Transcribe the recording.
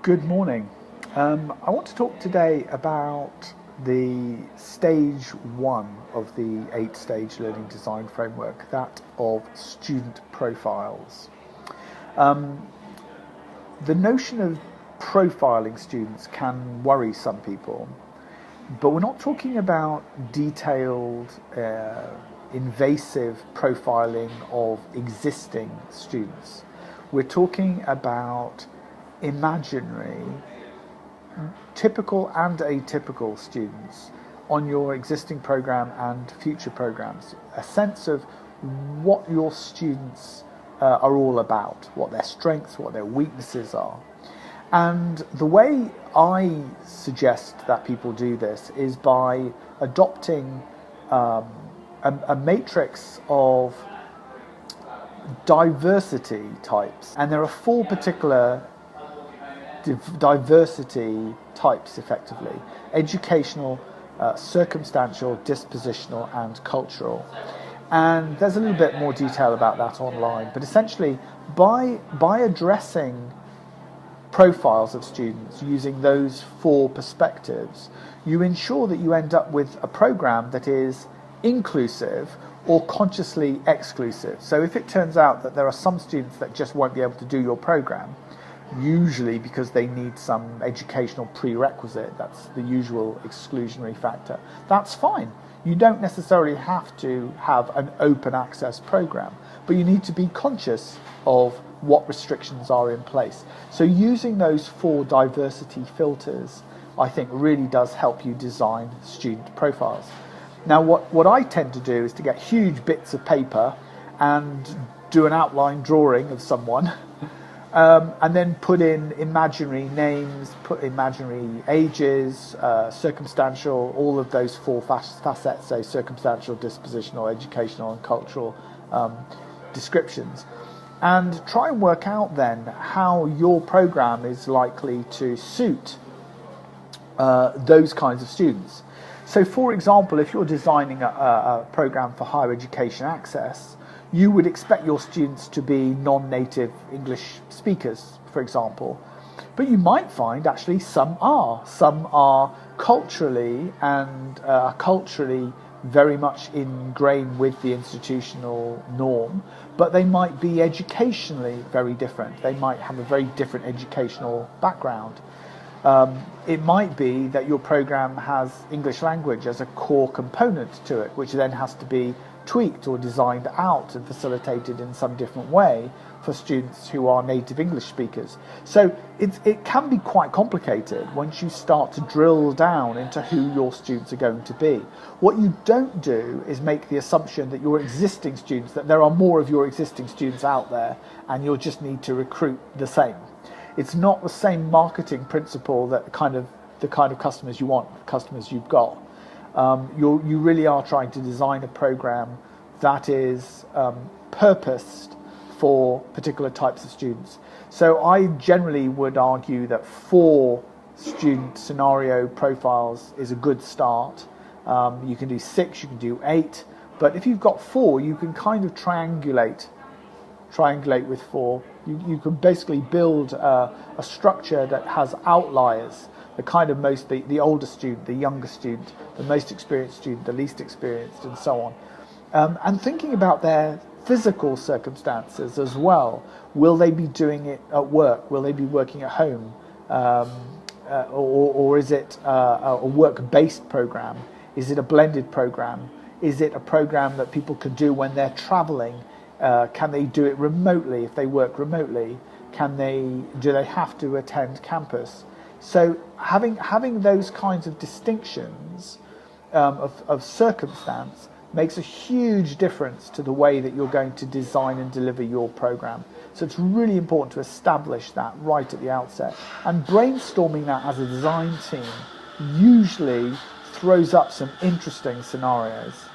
Good morning. I want to talk today about the stage one of the 8-stage learning design framework, that of student profiles. The notion of profiling students can worry some people, but we're not talking about detailed, invasive profiling of existing students. We're talking about imaginary, typical and atypical students on your existing program and future programs. A sense of what your students are all about, what their strengths, what their weaknesses are. And the way I suggest that people do this is by adopting a matrix of diversity types. And there are 4 particular diversity types, effectively: educational, circumstantial, dispositional, and cultural. And there's a little bit more detail about that online, but essentially by addressing profiles of students using those 4 perspectives, you ensure that you end up with a program that is inclusive or consciously exclusive. So if it turns out that there are some students that just won't be able to do your program, usually because they need some educational prerequisite, that's the usual exclusionary factor, that's fine. You don't necessarily have to have an open access program, but you need to be conscious of what restrictions are in place. So using those 4 diversity filters, I think, really does help you design student profiles. Now, what I tend to do is to get huge bits of paper and do an outline drawing of someone, and then put in imaginary names, put imaginary ages, circumstantial, all of those 4 facets, so circumstantial, dispositional, educational, and cultural descriptions, and try and work out then how your program is likely to suit those kinds of students. So, for example, if you're designing a program for higher education access, you would expect your students to be non-native English speakers, for example. But you might find actually some are. Some are culturally very much ingrained with the institutional norm, but they might be educationally very different. They might have a very different educational background. It might be that your program has English language as a core component to it, which then has to be tweaked or designed out and facilitated in some different way for students who are native English speakers. So it can be quite complicated once you start to drill down into who your students are going to be. What you don't do is make the assumption that your existing students, that there are more of your existing students out there and you'll just need to recruit the same. It's not the same marketing principle that the kind of customers you want, customers you've got. You really are trying to design a program that is purposed for particular types of students. So I generally would argue that 4 student scenario profiles is a good start. You can do 6, you can do 8, but if you've got 4, you can kind of triangulate with 4. You can basically build a structure that has outliers, the kind of the older student, the younger student, the most experienced student, the least experienced, and so on. And thinking about their physical circumstances as well. Will they be doing it at work? Will they be working at home? Or is it a work-based program? Is it a blended program? Is it a program that people can do when they're traveling? Can they do it remotely if they work remotely? Do they have to attend campus? So having those kinds of distinctions of circumstance makes a huge difference to the way that you're going to design and deliver your program. So it's really important to establish that right at the outset. And brainstorming that as a design team usually throws up some interesting scenarios.